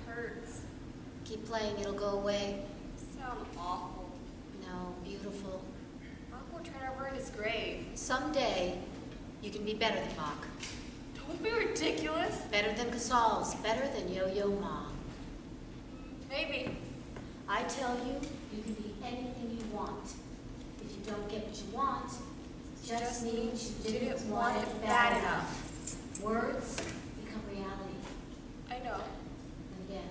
hurts. Keep playing, it'll go away. You sound awful. No, beautiful. Bach will turn over in his grave. Someday, you can be better than Bach. Don't be ridiculous. Better than Casals, better than Yo-Yo Ma. Maybe. I tell you, you can be anything you want. If you don't get what you want, just means you didn't want it bad enough. Words become reality. I know. And again.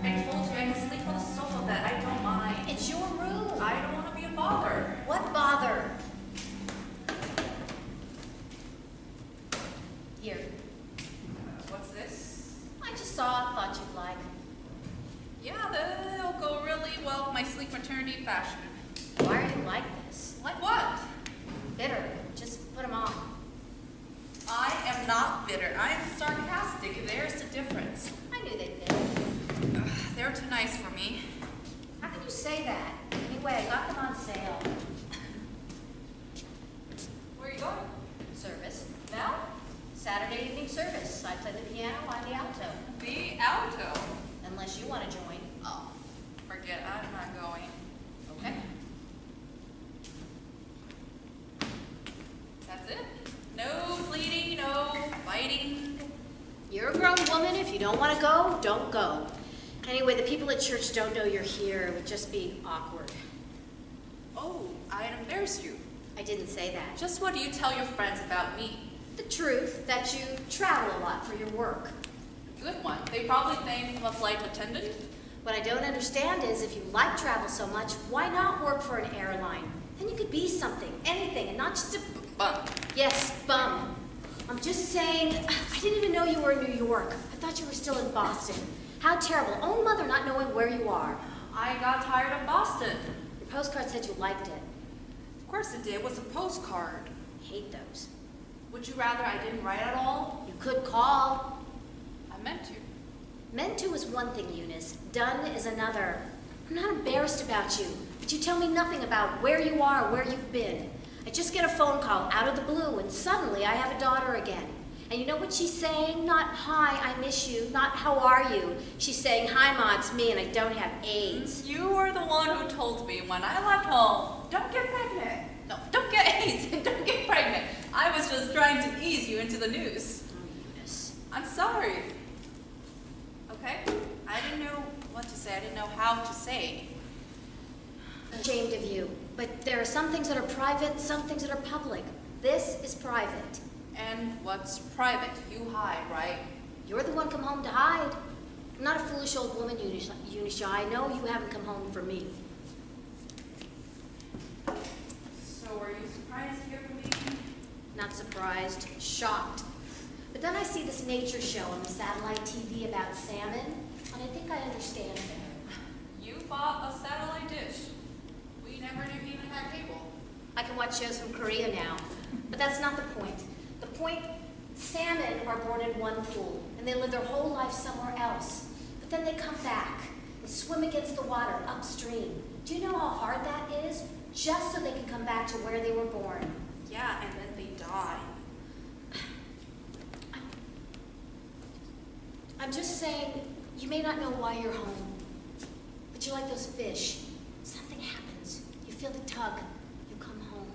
I told you I can sleep on the sofa bed. I don't mind. It's your room. I don't want to be a bother. What bother? Here. What's this? I just saw it, thought you'd like. Yeah, that'll go really well with my sleep maternity fashion. Why are you like this? Like what? Bitter. Just put them on. I am not bitter. I am sarcastic. There's the difference. I knew they'd fit. They're too nice for me. How can you say that? Anyway, I got them on sale. Where are you going? Service. Now? Saturday evening service. I play the piano, I'm the alto. The alto. Unless you want to join. Oh, forget it. I'm not going. Okay. That's it? No pleading, no fighting. You're a grown woman. If you don't want to go, don't go. Anyway, the people at church don't know you're here. It would just be awkward. Oh, I'd embarrass you. I didn't say that. Just what do you tell your friends about me? The truth, that you travel a lot for your work. Good one. They probably think I'm a flight attendant. What I don't understand is if you like travel so much, why not work for an airline? Then you could be something, anything, and not just a Bum. Yes, bum. I'm just saying, I didn't even know you were in New York. I thought you were still in Boston. How terrible. Own mother not knowing where you are. I got tired of Boston. Your postcard said you liked it. Of course it did. It was a postcard. Hate those. Would you rather I didn't write at all? You could call. I meant to. Meant to is one thing, Eunice. Done is another. I'm not embarrassed about you, but you tell me nothing about where you are or where you've been. I just get a phone call out of the blue, and suddenly I have a daughter again. And you know what she's saying? Not, hi, I miss you. Not, how are you? She's saying, hi, Ma, it's me, and I don't have AIDS. You were the one who told me when I left home, don't get pregnant. No, don't get AIDS and don't get pregnant. I was just trying to ease you into the news. Oh, Eunice. I'm sorry. Okay? I didn't know what to say. I didn't know how to say. I'm ashamed of you. But there are some things that are private, some things that are public. This is private. And what's private? You hide, right? You're the one come home to hide. I'm not a foolish old woman, Eunice. I know you haven't come home for me. So are you surprised to hear from me? Not surprised, shocked. But then I see this nature show on the satellite TV about salmon, and I think I understand better. You bought a satellite dish. We never even had cable. I can watch shows from Korea now, but that's not the point. The point, salmon are born in one pool, and they live their whole life somewhere else. But then they come back and swim against the water upstream. Do you know how hard that is? Just so they can come back to where they were born. Yeah, and then they die. I'm just saying, you may not know why you're home, but you're like those fish. Something happens. You feel the tug. You come home.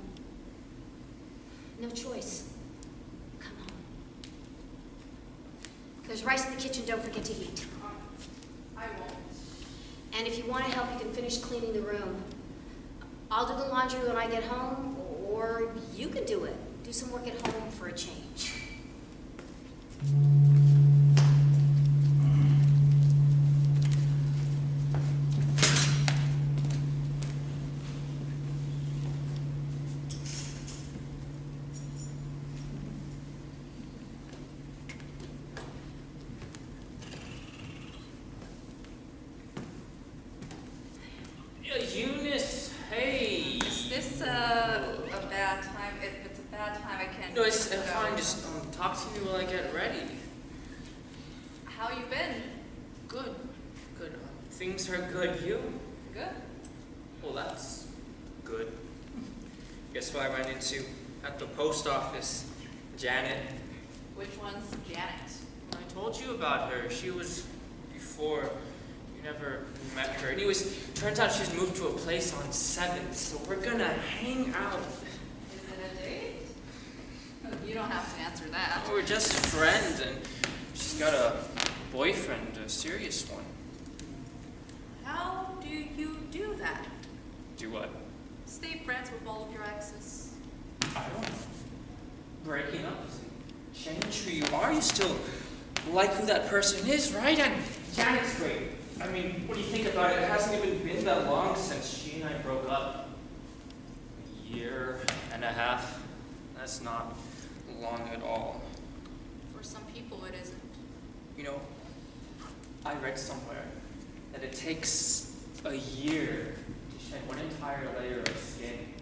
No choice. Come home. There's rice in the kitchen. Don't forget to eat. I won't. And if you want to help, you can finish cleaning the room. I'll do the laundry when I get home, or you can do it. Do some work at home for a change. Eunice, hey. Is this a bad time? If it's a bad time, I can't. No, it's fine. Just talk to me while I get ready. How you been? Good. Good. Things are good. You? Good. Well, that's good. Guess who I ran into at the post office? Janet. Which one's Janet? I told you about her. She was before. You never met her. Anyways, turns out she's moved to a place on 7th, so we're gonna hang out. Is it a date? You don't have to answer that. We're just friends, and she's got a boyfriend, a serious one. How do you do that? Do what? Stay friends with all of your exes. I don't know. Breaking up doesn't change who you are. You still like who that person is, right? And Janet's great. I mean, what do you think about it? It hasn't even been that long since she and I broke up. A year and a half. That's not long at all. For some people, it isn't. You know, I read somewhere that it takes a year to shed one entire layer of skin.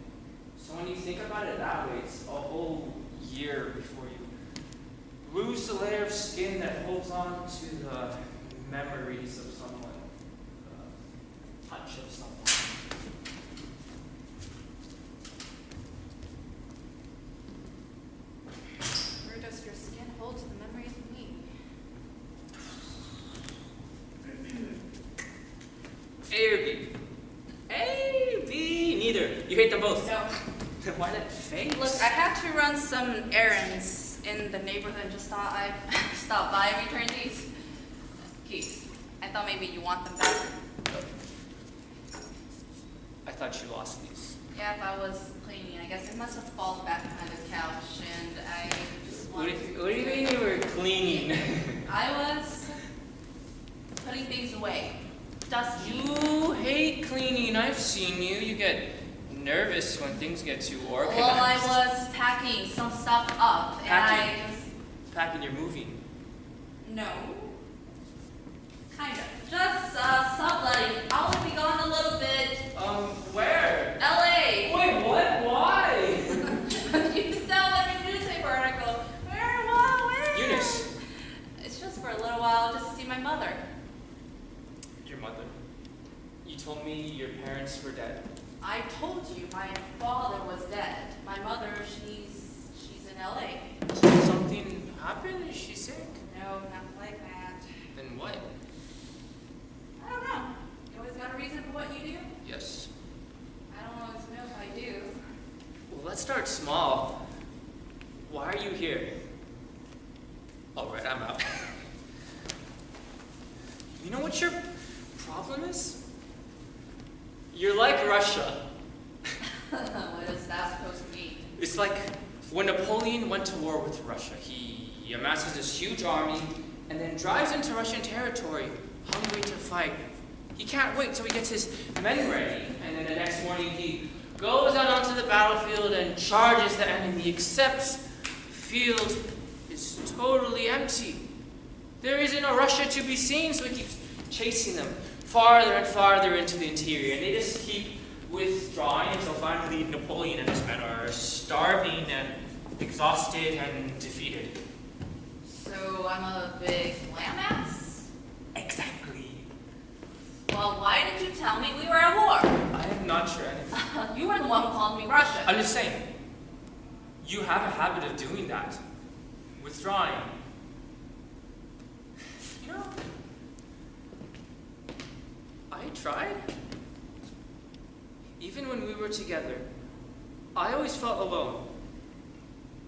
So when you think about it that way, it's a whole year before you lose the layer of skin that holds on to the memories of someone, the touch of someone. Where does your skin hold to the memories of me? A or B? A, B, neither. You hate them both. No. Then why that face? Look, I had to run some errands in the neighborhood and just thought I'd stop by and return these. Keith, I thought maybe you want them back. I thought you lost these. Yeah, if I was cleaning, I guess it must have fallen back behind the couch, and I just What wanted do you mean you were cleaning? I was putting things away. Dusty. You hate cleaning. I've seen you. You get nervous when things get too organized. Well, I was packing some stuff up, and Packing? I just... Packing, you're moving. No. Kind of. Just subletting. I'll be gone a little bit. Where? LA. Wait, what? Why? You sound like a newspaper article. Where? What? Where? Eunice. It's just for a little while, just to see my mother. Your mother. You told me your parents were dead. I told you my father was dead. My mother, she's in LA. Something happened? Is she sick? No, not like that. Then what? I don't know. You always got a reason for what you do? Yes. I don't always know if I do. Well, let's start small. Why are you here? All right, I'm out. You know what your problem is? You're like Russia. What is that supposed to mean? It's like when Napoleon went to war with Russia. He amasses this huge army and then drives into Russian territory, hungry to fight. He can't wait till he gets his men ready, and then the next morning he goes out onto the battlefield and charges the enemy, except the field is totally empty. There isn't a Russia to be seen, so he keeps chasing them farther and farther into the interior, and they just keep withdrawing until finally Napoleon and his men are starving and exhausted and defeated. So I'm a big landmass? Exactly. Well, why did you tell me we were at war? I am not sure anything. You were the one who called me Russia. I'm just saying, you have a habit of doing that. Withdrawing. You know, I tried. Even when we were together, I always felt alone.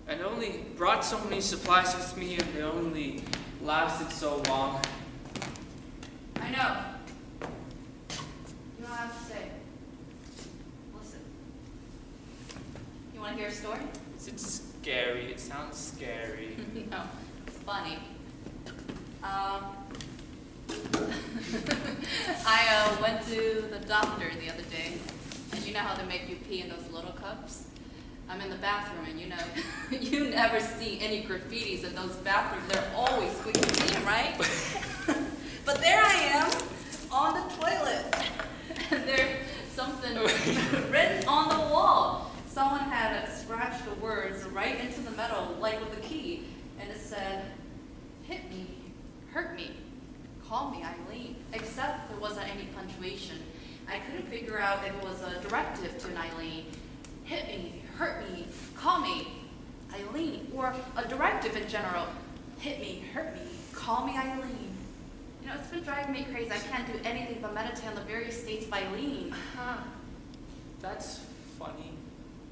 And only brought so many supplies with me, and they only lasted so long. I know. You don't have to say. Listen. You want to hear a story? Is it scary? It sounds scary. No, it's funny. I went to the doctor the other day, and you know how they make you pee in those little cups? I'm in the bathroom, and you know, you never see any graffitis in those bathrooms. They're always squeaky clean, right? But there I am, on the toilet, and there's something written on the wall. Someone had scratched the words right into the metal, like with a key, and it said, "Hit me, hurt me, call me Eileen, etc." except there wasn't any punctuation. I couldn't figure out if it was a directive to an Eileen. Hit me, hurt me, call me, Eileen. Or a directive in general. Hit me, hurt me, call me Eileen. You know, it's been driving me crazy. I can't do anything but meditate on the various states of Eileen. That's funny.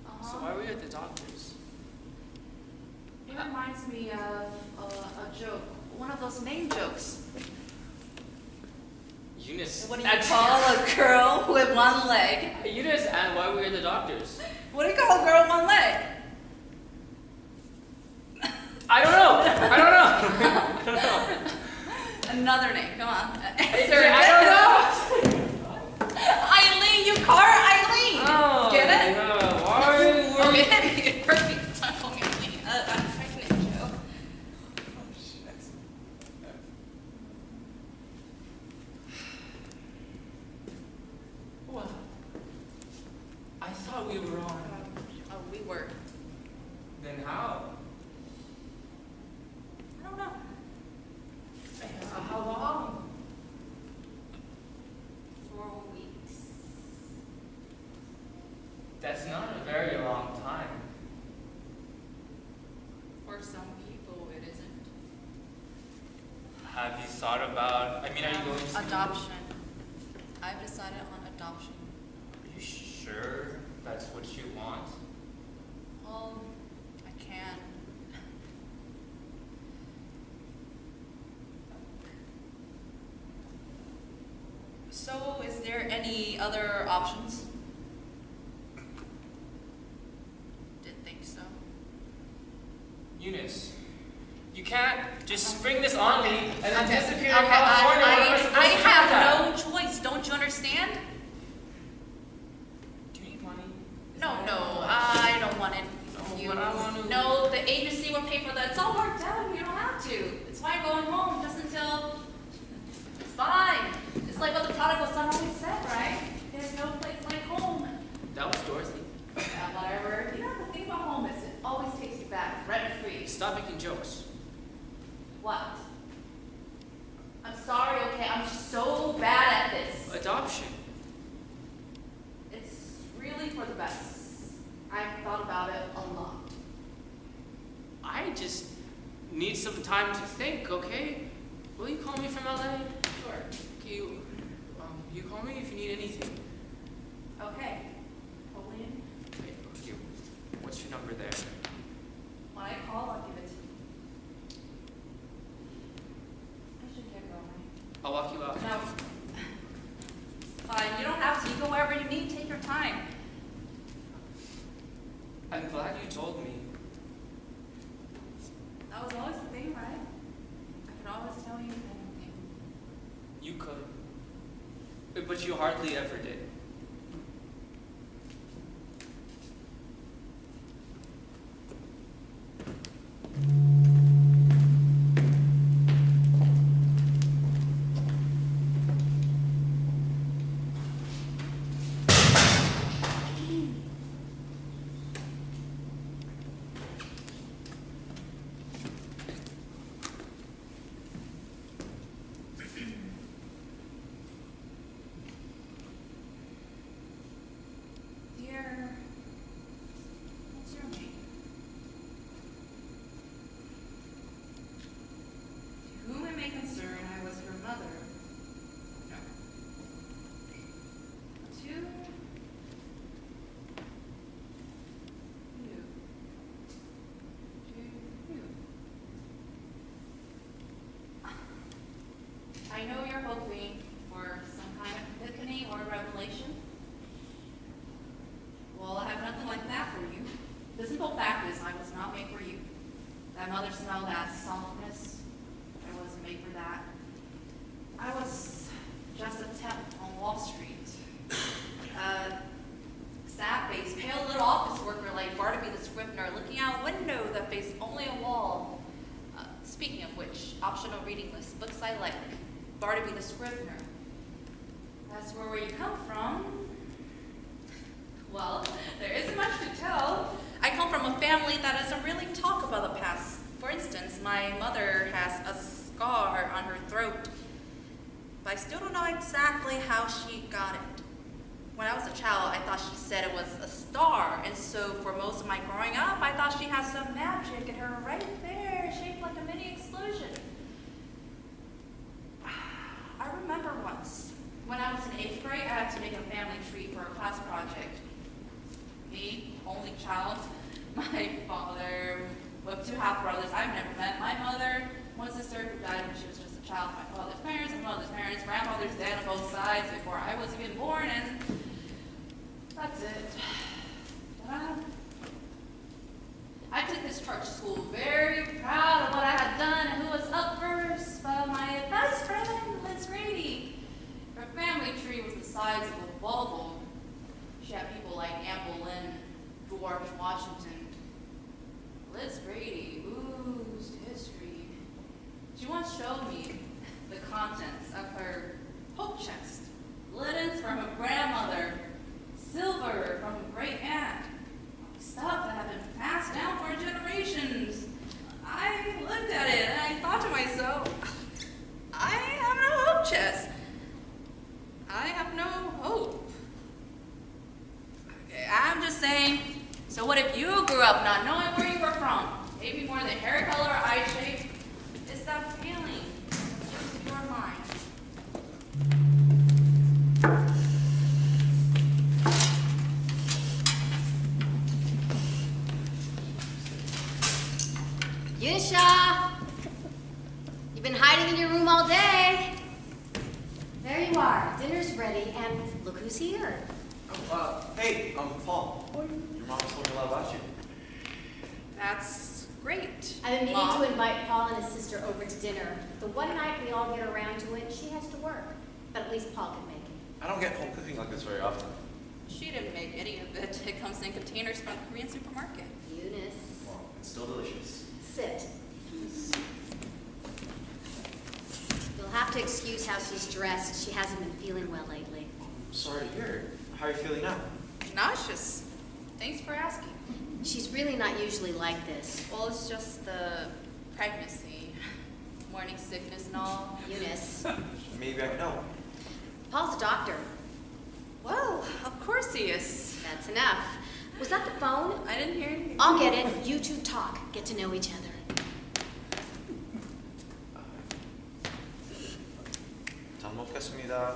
Uh-huh. So why were you at the doctor's? It reminds me of a joke. One of those name jokes. Eunice. What do you call a girl with one leg? Eunice, and why were you at the doctor's? What do you call a girl with one leg? I don't know. I don't know. Another name, come on. I don't know. Eileen, you call her Eileen. Oh, Get it? No. Why were you? Okay, perfect. Don't call me Eileen. I'm pregnant, Joe. Oh, shit. Well, I thought we were on. Oh, we were. Then how? I don't know. How long? 4 weeks. That's not a very long time. For some people, it isn't. Have you thought about, are you going to? Adoption. I've decided on adoption. Are you sure that's what you want? Well, I can. So, is there any other options? Didn't think so. Eunice, you can't just spring this on me and then Okay, disappear in California. I have no choice. Don't you understand? Do you need money? No, I don't want it. No, but I want to. No, the agency will pay for that. It's all worked out. You don't have to. It's why I'm going home just until. It's fine. It's like what the prodigal son always said, right? There's no place like home. That was Dorothy. Yeah, whatever. You know, the thing about home is it always takes you back, rent free. Stop making jokes. What? I'm sorry, okay? I'm so bad at this. Adoption. It's really for the best. I've thought about it a lot. I just need some time to think, okay? Will you call me from LA? Sure. Okay, you call me if you need anything. Okay. Pauline, Wait, okay, what's your number there? when I call, I'll give it to you. I should get going. I'll walk you out. No. Fine, you don't have to. You go wherever you need. Take your time. I'm glad you told me. That was always the thing, right? I could always tell you anything. You could. But you hardly ever did. Dear, what's your name? To whom it may concern, I was her mother. No. To you. To you. I know you're hoping for some kind of epiphany or revelation. Well, I have nothing like that for you. The simple fact is I was not made for you. That mother smelled that softness. I wasn't made for that. I was just a temp on Wall Street. Sad-faced, pale little office worker like Barnaby the Scrivener looking out a window that faced only a wall. Speaking of which, optional reading list, books I like. Barnaby the Scrivener. That's where you come from. Well, there isn't much to tell. I come from a family that doesn't really talk about the past. For instance, my mother has a scar on her throat. but I still don't know exactly how she got it. When I was a child, I thought she said it was a star, and so for most of my growing up, I thought she had some magic in her right there, shaped like a mini explosion. I remember once, when I was in 8th grade, I had to make a family tree for a class project. Me, only child, my father, with 2 half-brothers I've never met, my mother, one sister who died when she was just a child, my father's parents, and mother's parents, grandmother's dead on both sides before I was even born, and that's it. I did this church school very proud of what I had done and who was up first, but my best friend, Liz Grady, her family tree was the size of a Volvo. She had people like Anne Boleyn, George Washington. Liz Grady oozed history. She once showed me the contents of her hope chest. Linens from her grandmother, silver from a great aunt, stuff that had been passed down for generations. I looked at it and I thought to myself, I have no hope chest. I have no hope. Okay, I'm just saying, so what if you grew up not knowing where you were from? Maybe more than hair color or eye shape. It's that feeling in your mind. Yusha! You've been hiding in your room all day. There you are. Dinner's ready, and look who's here. Oh, hey, Paul. Your mom told me a lot about you. That's great. I've been meaning Mom. to invite Paul and his sister over to dinner. The one night we all get around to it, she has to work. But at least Paul can make it. I don't get home cooking like this very often. She didn't make any of it. It comes in containers from the Korean supermarket. Eunice, Well, it's still delicious. sit. You'll have to excuse how she's dressed. She hasn't been feeling well lately. Sorry to hear. How are you feeling now? Nauseous. Thanks for asking. She's really not usually like this. Well, it's just the pregnancy, morning sickness and all. Eunice. Maybe I can help. Paul's a doctor. Well, of course he is. That's enough. Was that the phone? I didn't hear anything. I'll get it. You two talk. Get to know each other. 잘 먹겠습니다.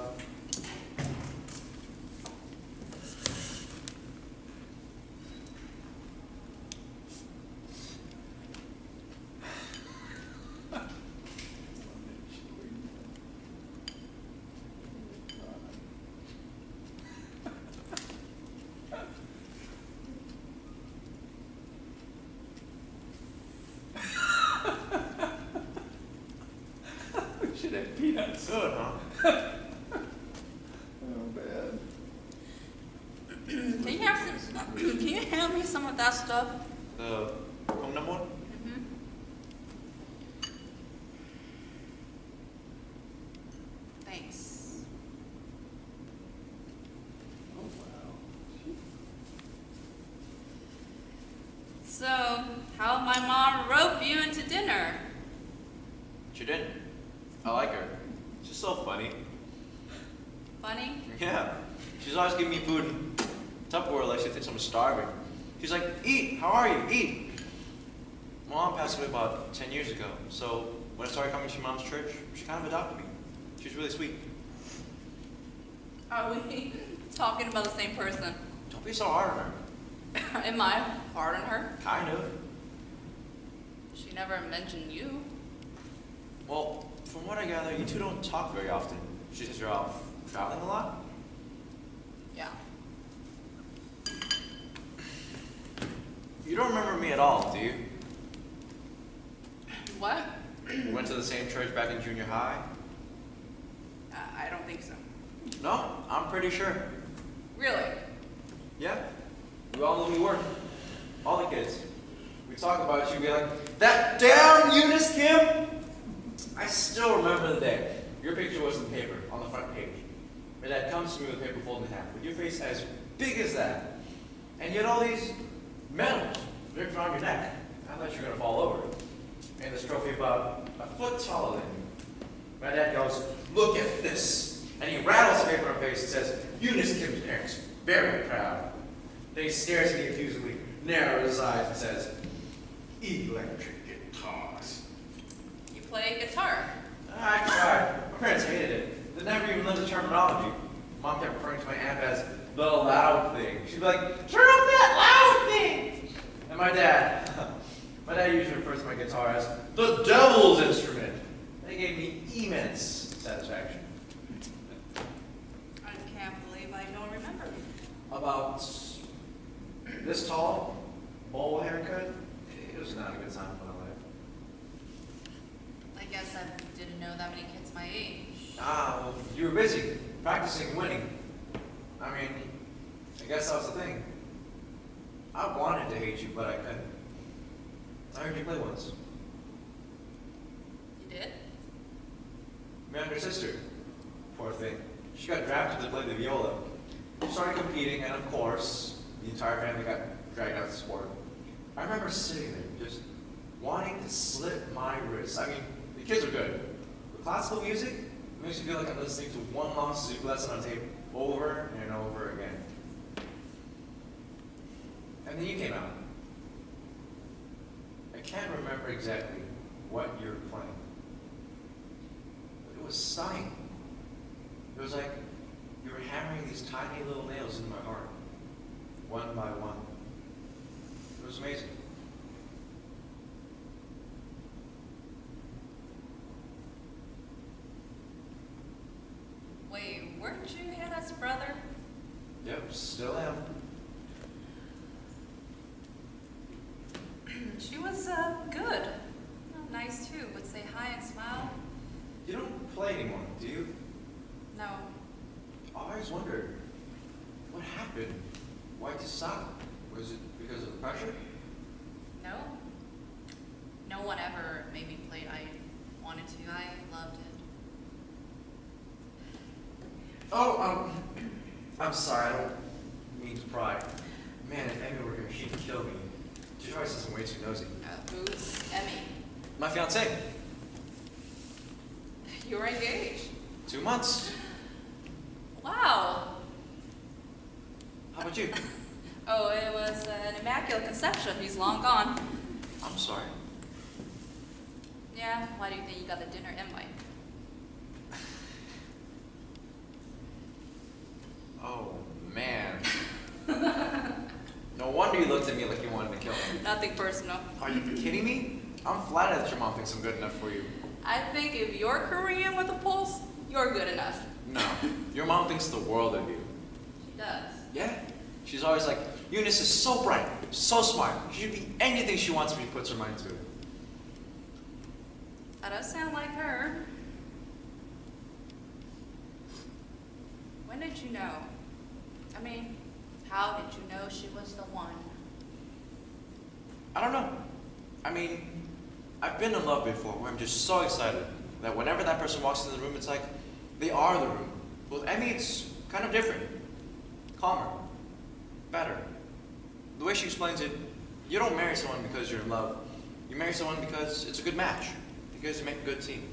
Should have peanuts soon, huh? Oh, man. Can you have some? Can you hand me some of that stuff? The 콩나물? Mm-hmm. Thanks. So, how my mom roped you into dinner? She didn't. I like her. She's so funny. Funny? Yeah. She's always giving me food in Tupperware like she thinks I'm starving. She's like, eat, how are you? Eat. Mom passed away about 10 years ago, so when I started coming to Mom's church, she kind of adopted me. She's really sweet. Are we talking about the same person? Don't be so hard on her. Am I hard on her? Kind of. She never mentioned you. Well, from what I gather, you two don't talk very often. She says you're out traveling a lot? Yeah. You don't remember me at all, do you? What? We went to the same church back in junior high? I don't think so. No, I'm pretty sure. Really? Yeah. We all knew we were. All the kids. We talk about you, be like, that damn Eunice Kim! I still remember the day. Your picture was in the paper, on the front page. My dad comes to me with the paper folded in half, with your face as big as that. And you had all these medals ripped around your neck. I thought you were gonna fall over. And this trophy about a foot taller than you. My dad goes, look at this. And he rattles the paper in her face and says, Eunice Kim's parents, very proud. Then he stares at me accusingly, narrows his eyes and says, electric guitars. You play guitar. I tried. My parents hated it. They never even learned the terminology. Mom kept referring to my amp as the loud thing. She'd be like, turn up that loud thing! And my dad usually refers to my guitar as the devil's instrument. They gave me immense satisfaction. I can't believe I don't remember. About this tall, bowl haircut, it was not a good time in my life. I guess I didn't know that many kids my age. Well, you were busy, practicing and winning. I mean, I guess that was the thing. I wanted to hate you, but I couldn't. I heard you play once. You did? Me and her sister. Poor thing. She got drafted to play the viola. She started competing, and of course, the entire family got dragged out of the sport. I remember sitting there, just wanting to slit my wrists. I mean, the kids are good. But classical music makes you feel like I'm listening to one long Suzuki lesson on tape over and over again. And then you came out. I can't remember exactly what you were playing, but it was stunning. It was like you were hammering these tiny little nails into my heart, one by one. It was amazing. Wait, weren't you Hannah's brother? Yep, still am. She was good. Oh, nice too. Would say hi and smile. You don't play anymore, do you? No. I always wondered, what happened? Why'd you stop? Was it because of the pressure? No. No one ever made me play. I wanted to. I loved it. Oh, I'm sorry, I don't mean to pry. Man, if Emmy were here, she'd kill me. She probably says I'm way too nosy. Who's Emmy? My fiancée. You were engaged. 2 months. Wow. How about you? Oh, it was an immaculate conception. He's long gone. I'm sorry. Yeah, why do you think you got the dinner invite? Oh, man. No wonder you looked at me like you wanted to kill me. Nothing personal. Are you kidding me? I'm flattered that your mom thinks I'm good enough for you. I think if you're Korean with a pulse, you're good enough. No, your mom thinks the world of you. She does. Yeah. She's always like, Eunice is so bright, so smart. She should be anything she wants if she puts her mind to it. That does sound like her. When did you know? I mean, how did you know she was the one? I don't know. I mean, I've been in love before where I'm just so excited that whenever that person walks into the room, it's like they are the room. With Emmy, it's kind of different. Calmer. Better. The way she explains it, you don't marry someone because you're in love. You marry someone because it's a good match. Because you make a good team.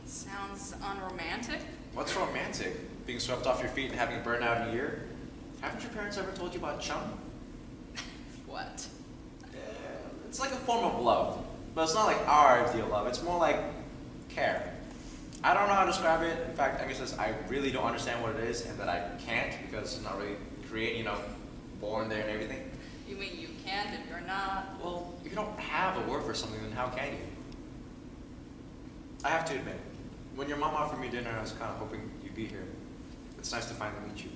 Sounds unromantic. What's romantic? Being swept off your feet and having a burnout in a year? Haven't your parents ever told you about chum? What? It's like a form of love. But it's not like our ideal love. It's more like care. I don't know how to describe it. In fact, Emmy says I really don't understand what it is and that I can't because it's not really born there and everything. You mean you can't if you're not? Well, if you don't have a word for something, then how can you? I have to admit, when your mom offered me dinner, I was kind of hoping you'd be here. It's nice to finally meet you.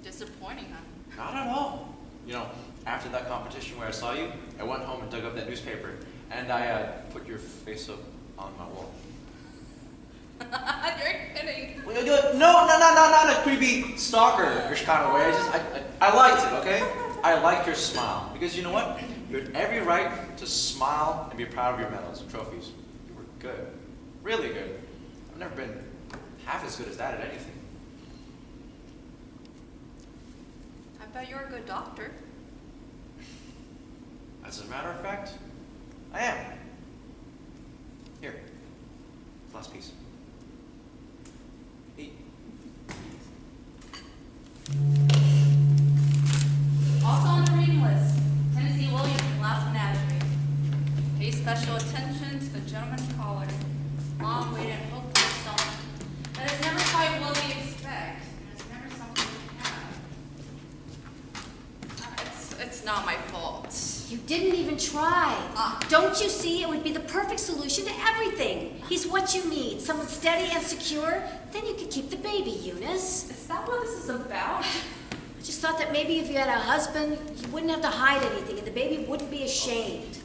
Disappointing, huh? Not at all. You know, after that competition where I saw you, I went home and dug up that newspaper, and I put your face up on my wall. You're kidding. No, not a creepy stalker-ish kind of way. I liked it, okay? I liked your smile. Because you know what? You had every right to smile and be proud of your medals and trophies. You were good. Really good. I've never been half as good as that at anything. I bet you're a good doctor. As a matter of fact, I am. Here. Last piece. it's not my fault. You didn't even try. Don't you see? It would be the perfect solution to everything. He's what you need. Someone steady and secure. Then you could keep the baby, Eunice. Is that what this is about? I just thought that maybe if you had a husband, you wouldn't have to hide anything and the baby wouldn't be ashamed.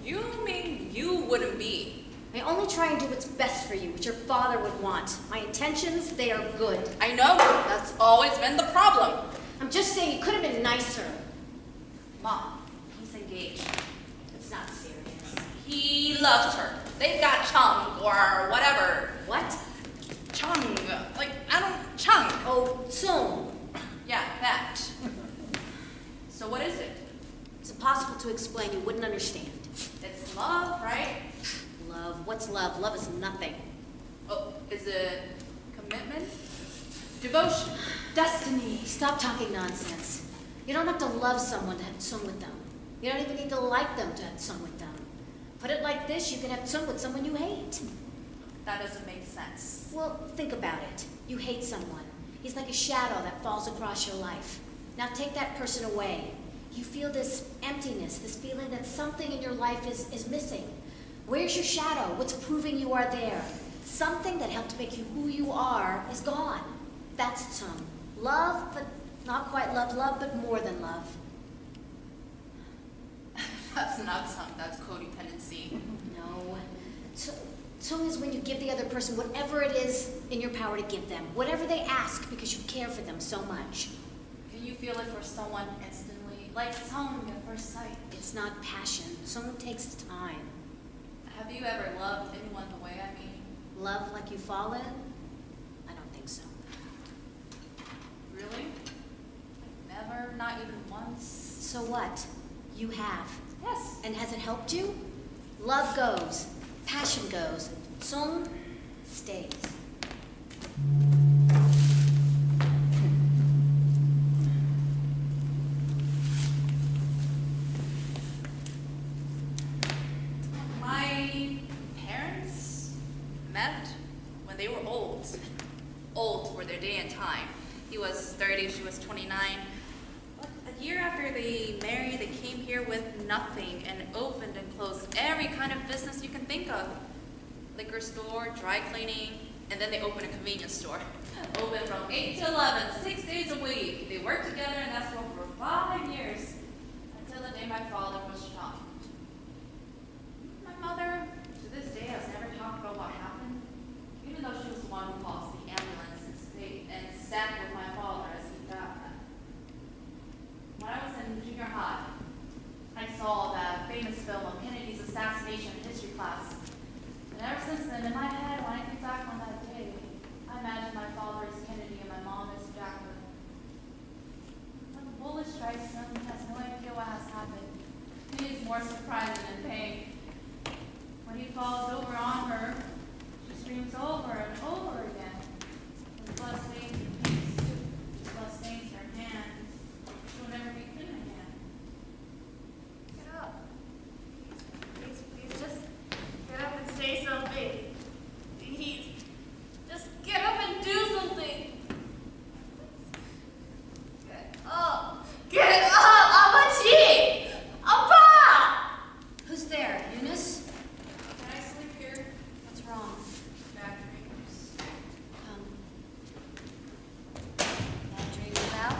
You mean you wouldn't be? I only try and do what's best for you, what your father would want. My intentions, they are good. I know. That's always been the problem. I'm just saying you could have been nicer. Mom, he's engaged. It's not serious. He loves her. They've got chung or whatever. What? Chung. Like, I don't... Chung. Oh, Tsung. Yeah, that. So what is it? It's impossible to explain. You wouldn't understand. It's love, right? Love? What's love? Love is nothing. Oh, is it commitment? Devotion? Destiny? Stop talking nonsense. You don't have to love someone to have tsung with them. You don't even need to like them to have tsung with them. Put it like this, you can have tsung with someone you hate. That doesn't make sense. Well, think about it. You hate someone. He's like a shadow that falls across your life. Now take that person away. You feel this emptiness, this feeling that something in your life is missing. Where's your shadow? What's proving you are there? Something that helped make you who you are is gone. That's tsung. Love, but not quite love, but more than love. That's not some, that's codependency. No. Tsung is when you give the other person whatever it is in your power to give them. Whatever they ask because you care for them so much. Can you feel it for someone instantly? Like tsung at first sight? It's not passion. Tsung takes time. Have you ever loved anyone the way I mean? Love like you fall in? I don't think so. Really? Never? Not even once? So what? You have. Yes. And has it helped you? Love goes. Passion goes. Tsung stays. My parents met when they were old. Old for their day and time. He was 30, she was 29. But a year after they married, they came here with nothing and opened and closed every kind of business you can think of. Liquor store, dry cleaning, and then they opened a convenience store. Open from 8 to 11, 6 days a week. They worked together and that's for 5 years. Until the day my father was shot. My mother, to this day, has never talked about what happened, even though she was the one who calls the ambulance and sat with my father as he died. When I was in junior high, I saw that famous film of Kennedy's assassination in history class. And ever since then, in my head, when I think back on that day, I imagine my father is Kennedy and my mom is Jacqueline. When the bullet strikes him, he has no idea what has happened. He is more surprised and in pain. When he falls over on her, she screams over and over again. The blood stains her pink suit, the blood stains her hands. She'll never be clean again. Get up. Please, just get up and say something. Please, just get up and do something. Get up. Get up, Abachi! Appa! Who's there? Eunice? Can I sleep here? What's wrong? Bad dreams. Bad dreams about?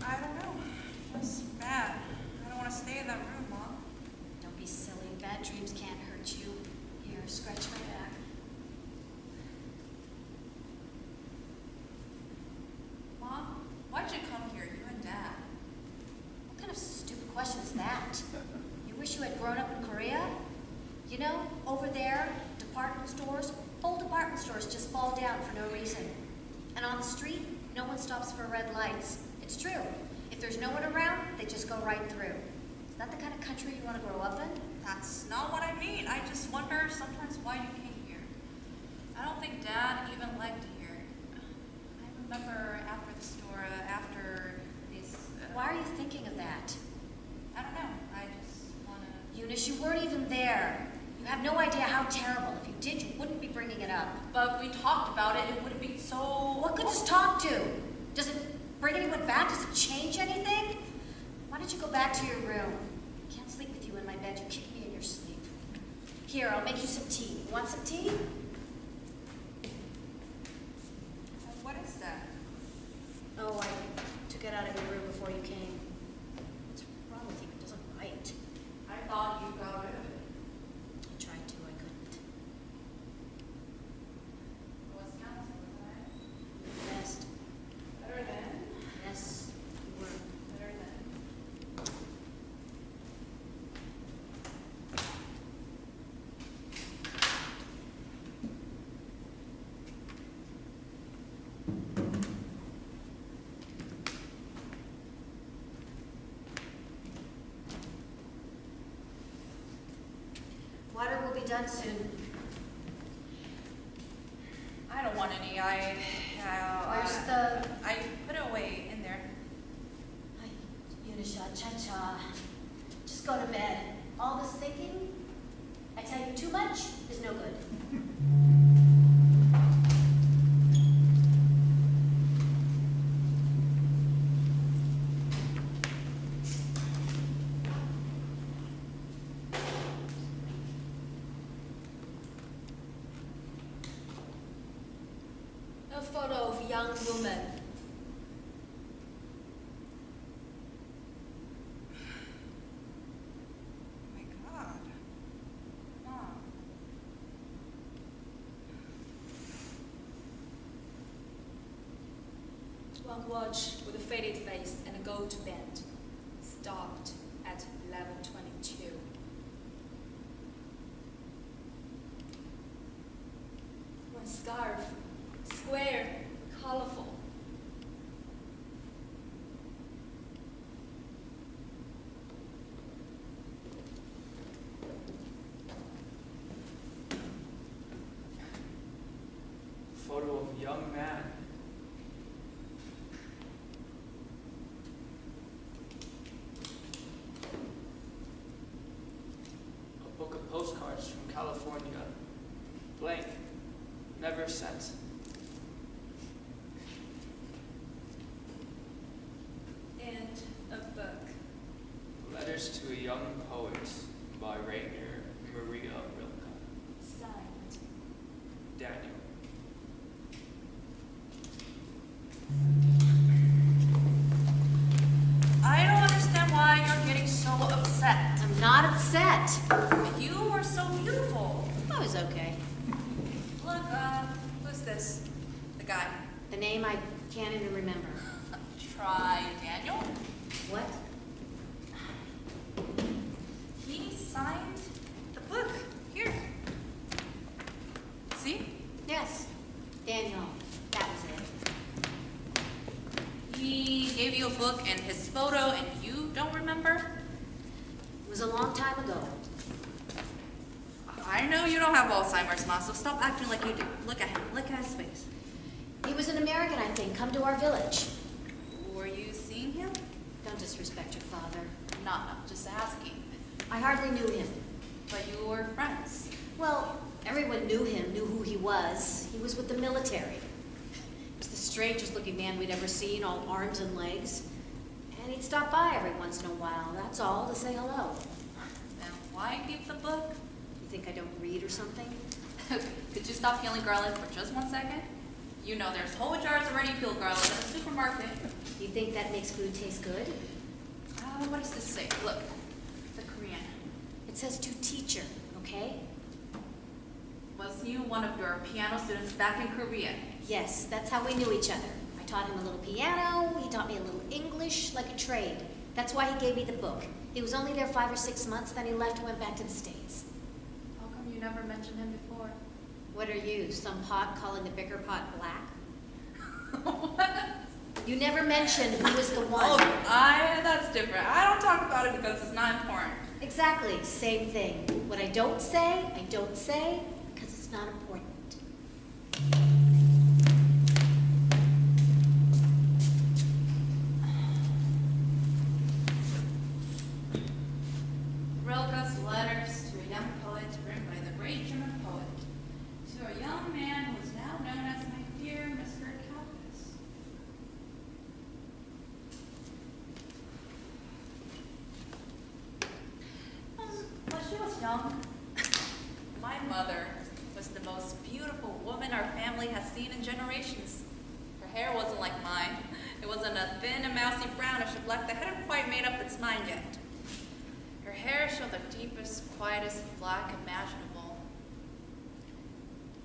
I don't know. Just bad. I don't want to stay in that room, Mom. Don't be silly. Bad dreams can't hurt you. Here, scratch my back. Mom, why'd you come here, you and Dad? What kind of stupid question is that? You wish you had grown up in Korea? You know, over there, department stores, whole department stores just fall down for no reason. And on the street, no one stops for red lights. It's true. If there's no one around, they just go right through. Is that the kind of country you want to grow up in? That's not what I mean. I just wonder sometimes why you came here. I don't think Dad even liked it here. I remember after the store, after these... Why are you thinking of that? I don't know. I just want to... Eunice, you weren't even there. You have no idea how terrible. If you did, you wouldn't be bringing it up. But we talked about it. It wouldn't be so... What could this talk to? Does it bring anyone back? Does it change anything? Why don't you go back to your room? I can't sleep with you in my bed. You kick me in your sleep. Here, I'll make you some tea. You want some tea? What is that? Oh, I took it out of your room before you came. What's wrong with you? It doesn't bite. I thought you got rid of it. I tried to, I couldn't. What's counting, wasn't it? You're the best. Better than? Yes, you were. Better than. Water will be done soon. I don't want any. Where's the... I put it away in there. Ay, Unisha, cha-cha. Just go to bed. All this thinking, I tell you too much, is no good. A photo of a young woman. Oh my God. Mom. One watch with a faded face and a gold band. Stopped at 11:22. One scarf, square, colorful. Photo of a young man. A book of postcards from California. Blank. Never sent. And a book. Letters to a Young Poet by Rainer Maria Rilke. Signed. Daniel. I don't understand why you're getting so upset. I'm not upset. You were so beautiful. I was okay. Look, who's this? The guy. The name I can't even remember. Try Daniel. What? He signed the book. Here. See? Yes, Daniel. That was it. He gave you a book and his photo and you don't remember? It was a long time ago. I know you don't have Alzheimer's, Ma, so stop acting like you do. Look at him. Look at his face. He was an American, I think, come to our village. Were you seeing him? Don't disrespect your father. No, just asking. I hardly knew him. But you were friends. Well, everyone knew him, knew who he was. He was with the military. He was the strangest looking man we'd ever seen, all arms and legs. And he'd stop by every once in a while, that's all, to say hello. Then why give the book? You think I don't read or something? Could you stop peeling garlic for just 1 second? You know there's whole jars already peeled garlic at the supermarket. You think that makes food taste good? What does this say? Look, the Korean. It says to teacher, okay? Was he one of your piano students back in Korea? Yes, that's how we knew each other. I taught him a little piano, he taught me a little English, like a trade. That's why he gave me the book. He was only there 5 or 6 months, then he left and went back to the States. How come you never mentioned him before? What are you, some pot calling the bigger pot black? What? You never mentioned who was the one. Oh, that's different. I don't talk about it because it's not important. Exactly, same thing. What I don't say, because it's not important. Rilke's letters to a young poet written by the great German poet. To a young man who is now known as my dear Mr. Calvus. young, my mother was the most beautiful woman our family has seen in generations. Her hair wasn't like mine. It wasn't a thin and mousy brownish or black that hadn't quite made up its mind yet. Her hair showed the deepest, quietest black imaginable.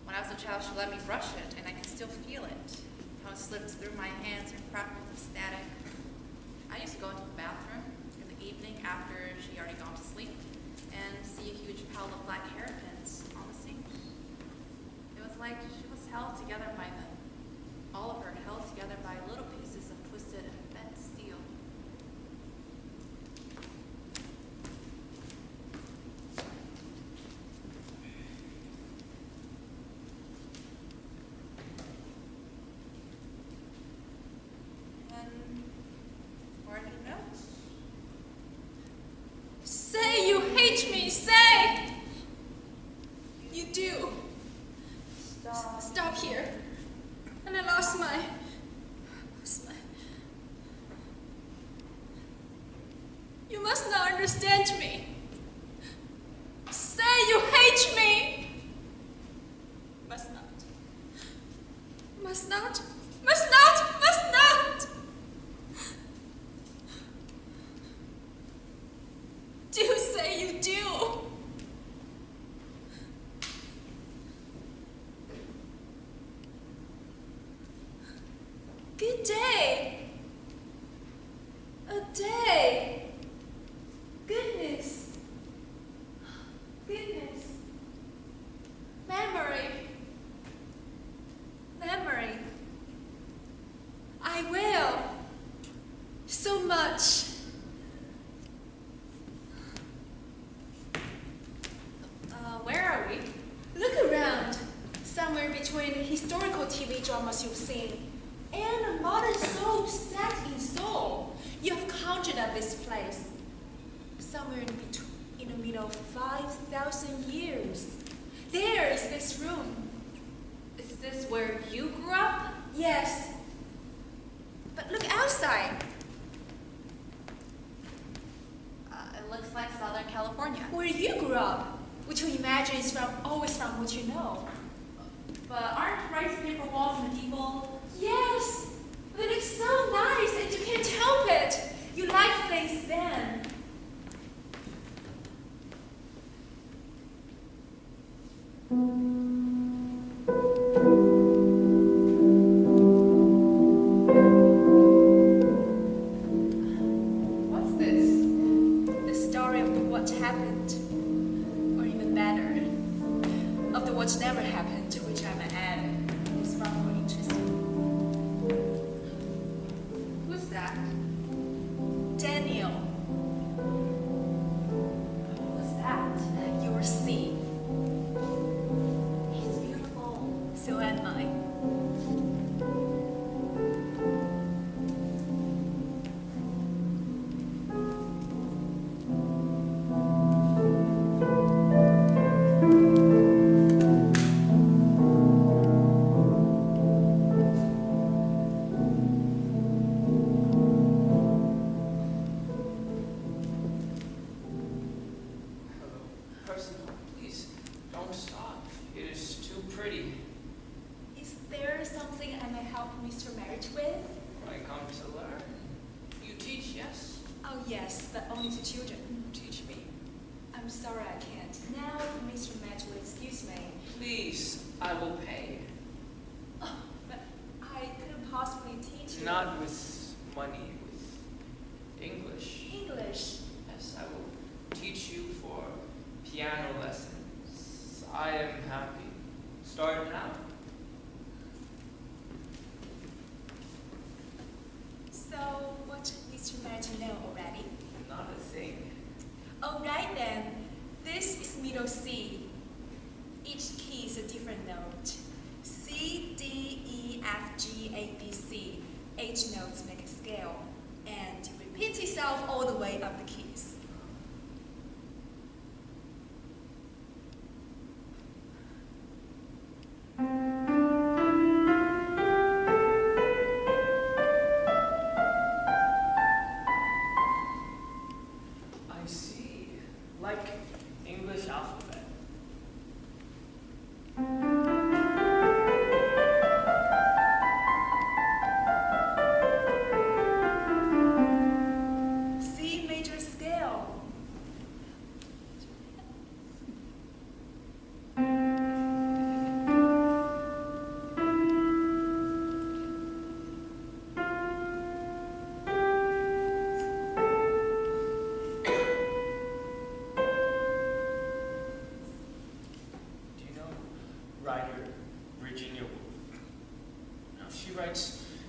When I was a child, she let me brush it, and I can still feel it. How it slipped through my hands and crackled with static. I used to go into the bathroom in the evening after she already gone to sleep and see a huge pile of black hairpins on the sink. It was like she was held together by them. All of her held together by little pieces of twisted and bent steel. And where are your notes? Say you hate me, say! You do. Stop. Stop here. And I lost my... You must not understand me. Say you hate me. Must not. Must not. Must not. Must not. Do say you do. Good day. A day. Goodness. Goodness. Memory. Memory. I will. So much. Where are we? Look around. Somewhere between historical TV dramas you've seen and modern soaps set in Seoul. You have conjured up this place. Somewhere in the middle of 5,000 years. There is this room. Is this where you grew up? Yes. But look outside. It looks like Southern California. Where you grew up, which you imagine is always from what you know. But aren't rice paper walls medieval? Yes. They look so nice and you can't help it. You like things then. What's this? The story of the what happened, or even better, of the what never happened, to which I'm added. It's far more interesting. Who's that? Daniel, Who's that? you'll see. He's beautiful. So am I. Hello. Person, please, don't stop. It is too pretty. Is there something I may help Mr. Marriage with? I come to learn. You teach, yes? Oh yes, but only to children. Teach me. I'm sorry I can't. Now, if Mr. Marriage will excuse me. Please, I will pay. Oh, but I couldn't possibly teach you. Not with money, with English. English. Yes, I will teach you for piano lessons. I am happy. Start now. So, what did Mr. Marriage know already? Not a thing. Alright then, this is middle C. Each key is a different note. C, D, E, F, G, A, B, C. 8 notes make a scale, and it repeats itself all the way up the keys. I see. Like English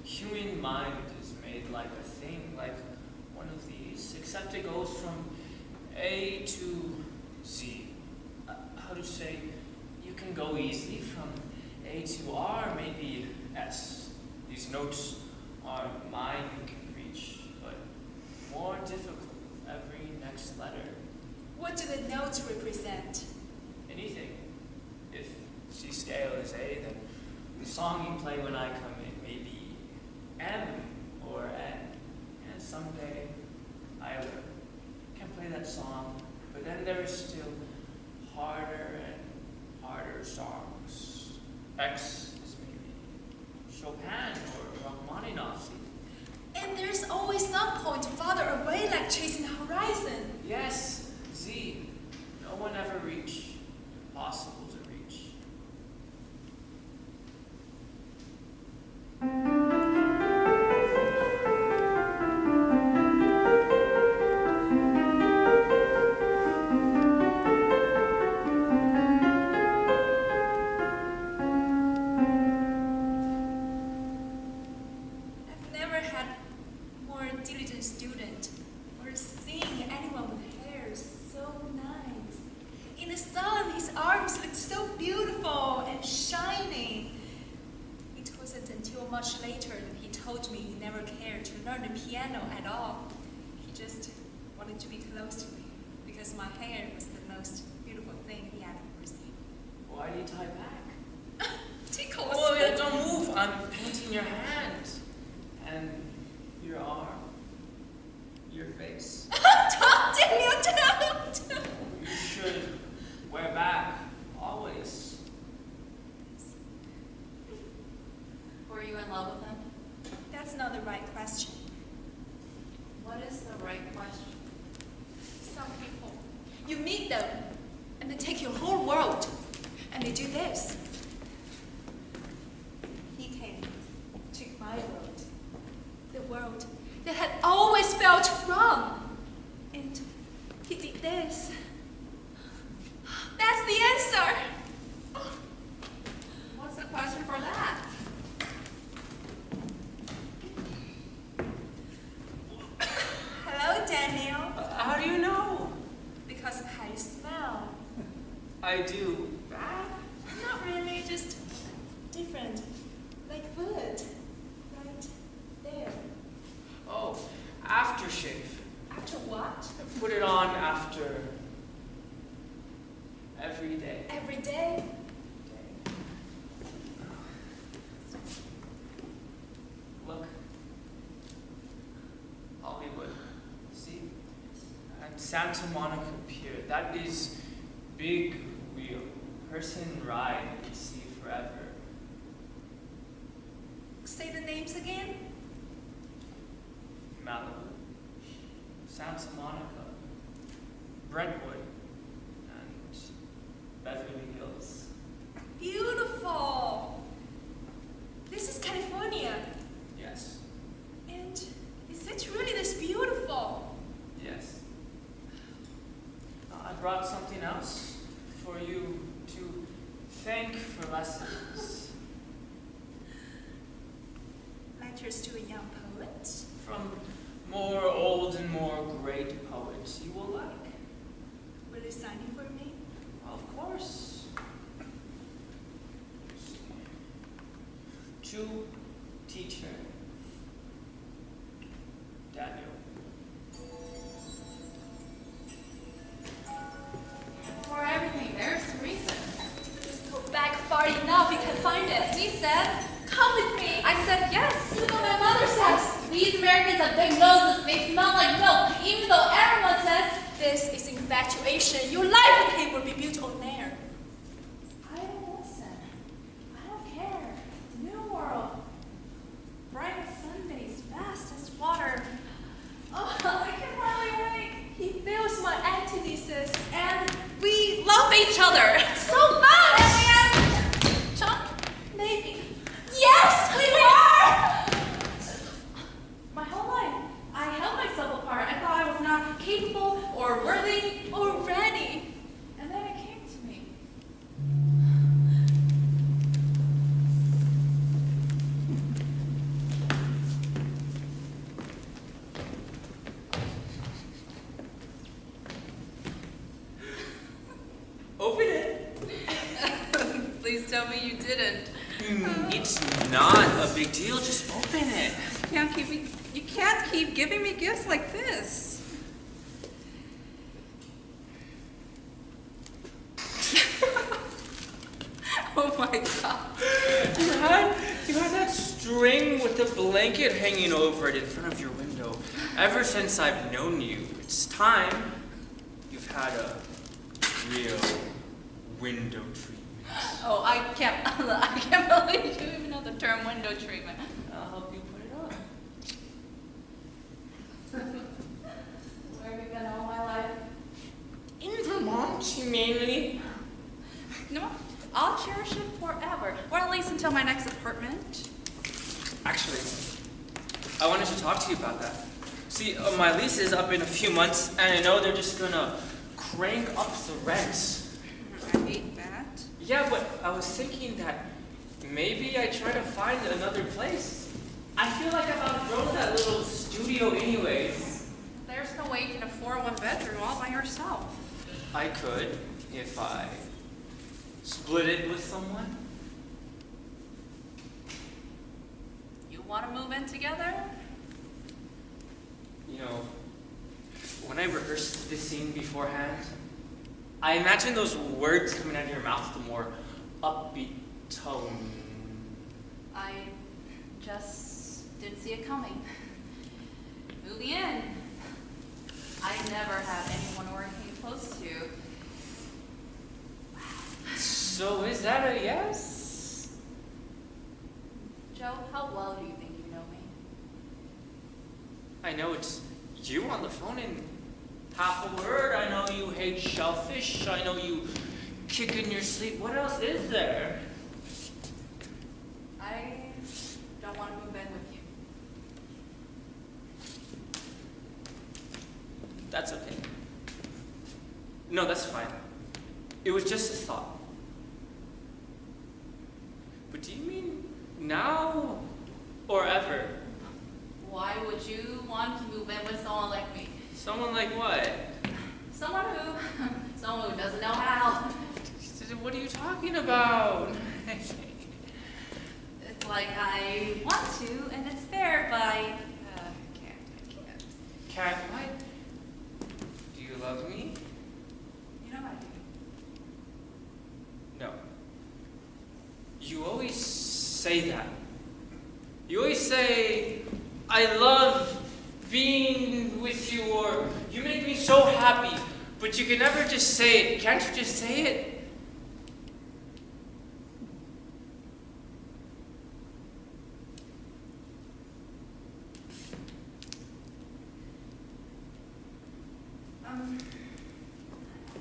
human mind is made like a thing, like one of these, except it goes from A to Z. How to say, you can go easily from A to R, maybe S. These notes our mind can reach, but more difficult with every next letter. What do the notes represent? Anything. If C scale is A, then the song you play when I come in may be M or N. And someday I can play that song, but then there is still harder and harder songs. X is maybe Chopin or Rachmaninoff. And there's always some point farther away, like chasing the horizon. Yes, Z. No one ever reached. Impossible to reach. I've never had more diligent student or seen anyone with hair so nice. In the sun, his arms looked so beautiful and shining. It wasn't until much later that he told me he never cared to learn the piano at all. He just wanted to be close to me because my hair was the most beautiful thing he had ever seen. Why do you tie back? Tickles. Oh, don't move. I'm painting your hand. And your arm. Your face. Don't, Daniel, don't! You should wear back. Always. Were you in love with him? That's not the right question. What is the right question? Some people, you meet them, and they take your whole world, and they do this. He came, took my world, the world that had always felt wrong, and he did this. That's the answer. What's the question for that? Hello, Daniel. How do you know? Because of how you smell. I do. Not really, just different. Like wood. Right there. Oh, aftershave. After what? Put it on after every day. Every day? Look. Hollywood. See? And Santa Monica Pier. That is big wheel. Person ride you see forever. Say the names again? Malibu. Santa Monica. Brentwood. And Beverly Hills. Beautiful. This is California. Yes. And is it really this beautiful? Yes. I brought something else for you to thank for lessons. Letters to a young poet. From more old and more great poets you will like. Will you sign it for me? Of course. To teacher Daniel. For everything, there's a reason. Just go back far enough, you can find it. He said, Come with me. I said yes. Look what my mother says. These Americans have big noses. They smell like milk, even though everyone says This is infatuation. Your life with him will be built on there. I don't listen. I don't care. New world. Bright Sundays, fast as water. Oh, I can hardly wait. He feels my antithesis, and we love each other so much. And we have Chunk? Maybe. Yes, we were. My whole life, I held myself apart. I thought I was not capable or worthy. Already. And then it came tell me you didn't. It's not a big deal. Just open it. You can't keep giving me gifts like this. Oh my God. You had that string with the blanket hanging over it in front of your window. Ever since I've known you, it's time you've had a real window treatment. Oh, I can't believe you even know the term window treatment. I'll help you put it on. Where have you been all my life? In Vermont, mainly. You know what? I'll cherish it forever, or at least until my next apartment. Actually, I wanted to talk to you about that. See, my lease is up in a few months, and I know they're just gonna crank up the rent. I hate that. Yeah, but I was thinking that maybe I try to find another place. I feel like I've outgrown that little studio anyways. There's no way you can afford one bedroom all by yourself. I could, if I split it with someone. You want to move in together? You know, when I rehearsed this scene beforehand, I imagine those words coming out of your mouth, the more upbeat tone. I just didn't see it coming. Moving in. I never had anyone working close to. So is that a yes? Joe, how well do you think you know me? I know it's you on the phone in half a word. I know you hate shellfish. I know you kick in your sleep. What else is there? I don't want to move in with you. That's okay. No, that's fine. It was just a thought. But do you mean now or ever? Why would you want to move in with someone like me? Someone like what? Someone who doesn't know how. What are you talking about? It's like I want to, and it's there, but I can't. Cat, what? Do you love me? You know I do. No. You always say that. You always say, I love being with you, or you make me so happy, but you can never just say it. Can't you just say it?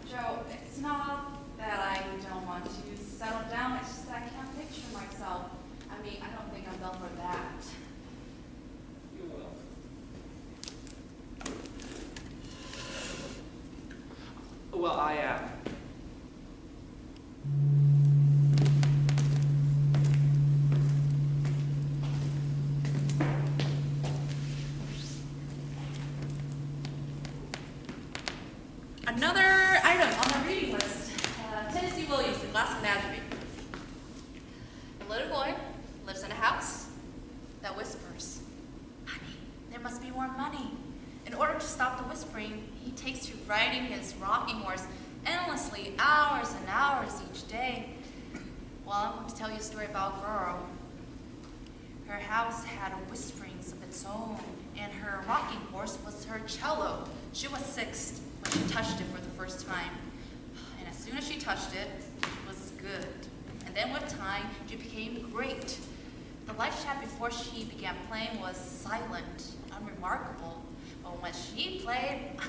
Joe, it's not that I don't want to settle down, it's just that I can't picture myself. I mean, I don't think I'm built for that. You will. Well, I am. Another item on the reading list. Tennessee Williams, The Glass Menagerie. A little boy lives in a house that whispers, "Honey, there must be more money." In order to stop the whispering, he takes to riding his rocking horse endlessly, hours and hours each day. Well, I'm going to tell you a story about a girl. Her house had whisperings of its own, and her rocking horse was her cello. She was 6 when she touched it for the first time. And as soon as she touched it, it was good. And then with time, she became great. The life she had before she began playing was silent, unremarkable. But when she played,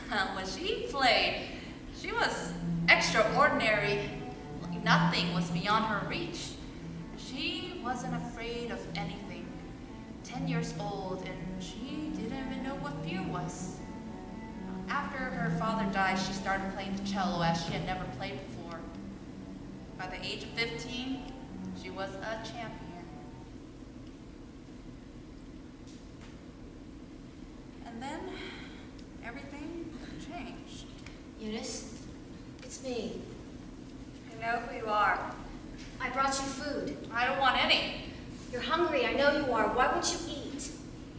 she was extraordinary. Like nothing was beyond her reach. She wasn't afraid of anything. 10 years old, and she didn't even know what fear was. After her father died, she started playing the cello as she had never played before. By the age of 15, she was a champion. And then, everything changed. Eunice, it's me. I know who you are. I brought you food. I don't want any. You're hungry, I know you are. Why won't you eat?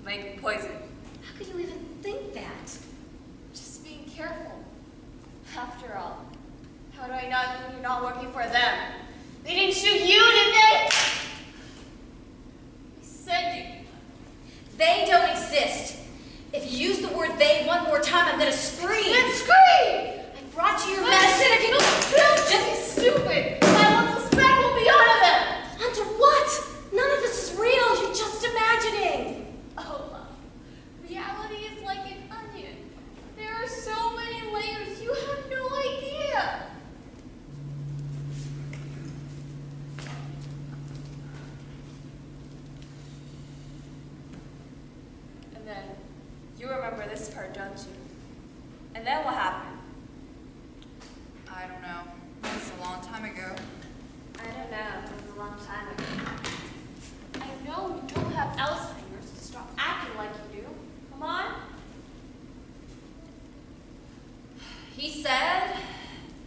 Like poison. How could you even think that? Just being careful. After all, how do I not know you're not working for them? They didn't shoot you, did they? They said you. They don't exist. If you use the word they one more time, I'm gonna scream. Then scream! I brought you your medicine. If you Don't just be stupid. My suspect will be out of them. Hunter, what? None of this is real. You're just imagining. Oh, love. Reality is like an onion. There are so many layers, you have no idea. And then, you remember this part, don't you? And then what happened? I don't know. It's a long time ago. I don't know. It was a long time ago. I know you don't have Alzheimer's, so stop acting like you do. Come on. He said,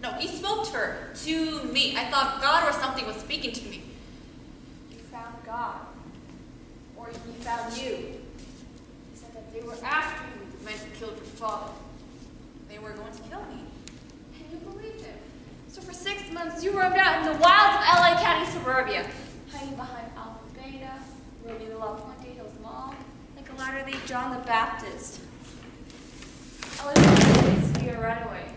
no, he spoke to her, to me. I thought God or something was speaking to me. You found God. Or he found you. He said that they were after you, the men who killed your father. They were going to kill me. And you believed him. So for 6 months, you roamed out in the wilds of LA County suburbia, hiding behind Alpha Beta, roaming along Puente Hills Mall, like a latter-day John the Baptist. LA County's fear runaway.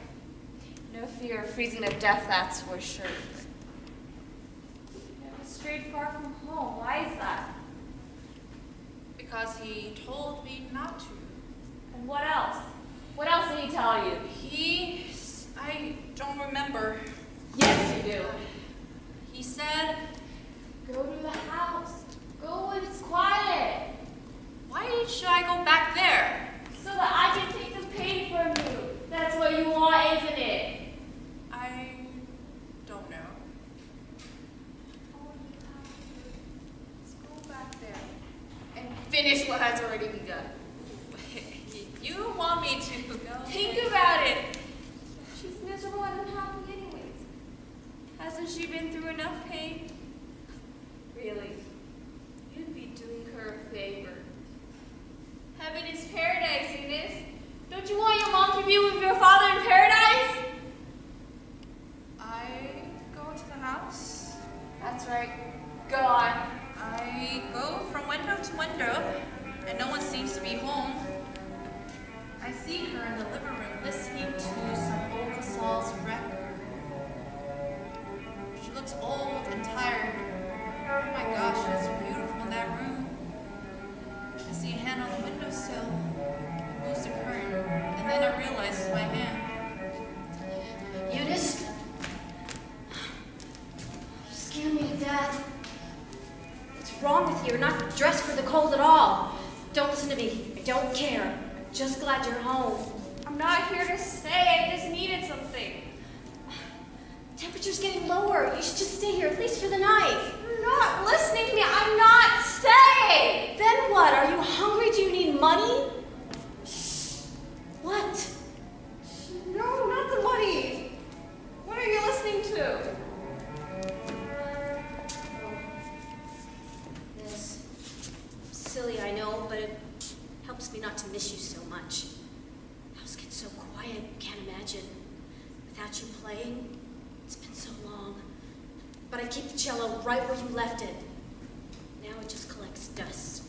No fear of freezing to death, that's for sure. You never strayed far from home. Why is that? Because he told me not to. And what else? What else did he tell you? I don't remember. Yes, you do. He said, Go to the house. Go when it's quiet. why should I go back there? So that I can take the pain from you. That's what you want, isn't it? I don't know. All you have to do is go back there and finish what has already begun. You want me to go? Think about it. She's miserable and unhappy anyways. Hasn't she been through enough pain? Really, you'd be doing her a favor. Heaven is paradise, Eunice. Don't you want your mom to be with your father in paradise? I go to the house. That's right. Go on. I go from window to window, and no one seems to be home. I see her in the living room listening to some old Casals record. She looks old and tired. Oh my gosh, it's beautiful in that room. I see a hand on the windowsill. It moves the curtain, and then I realize it's my hand. Eunice? You scare me to death. What's wrong with you? You're not dressed for the cold at all. Don't listen to me. I don't care. I'm just glad you're home. I'm not here to stay. I just needed something. Temperature's getting lower. You should just stay here, at least for the night. You're not listening to me. I'm not staying. Then what? Are you hungry? Do you need money? What? No, not the money. What are you listening to? This. Silly, I know, but it helps me not to miss you so much. The house gets so quiet, you can't imagine. Without you playing, it's been so long. But I keep the cello right where you left it. Now it just collects dust.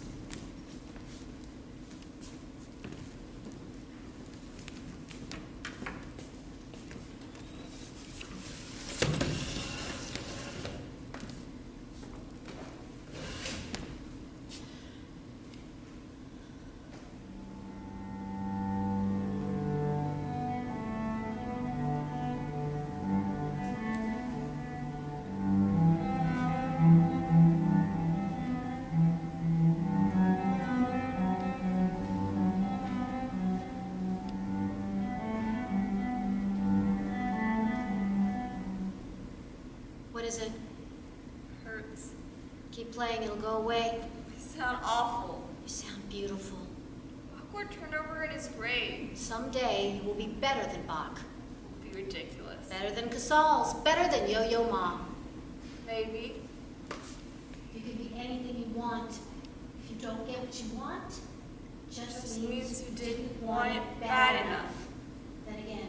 What is it? Hurts. Keep playing, it'll go away. I sound awful. You sound beautiful. Awkward turnover in his grave. Someday you will be better than Bach. Be ridiculous. Better than Casals. Better than Yo-Yo Ma. baby. You can be anything you want. If you don't get what you want, just means you didn't want it bad enough. Then again,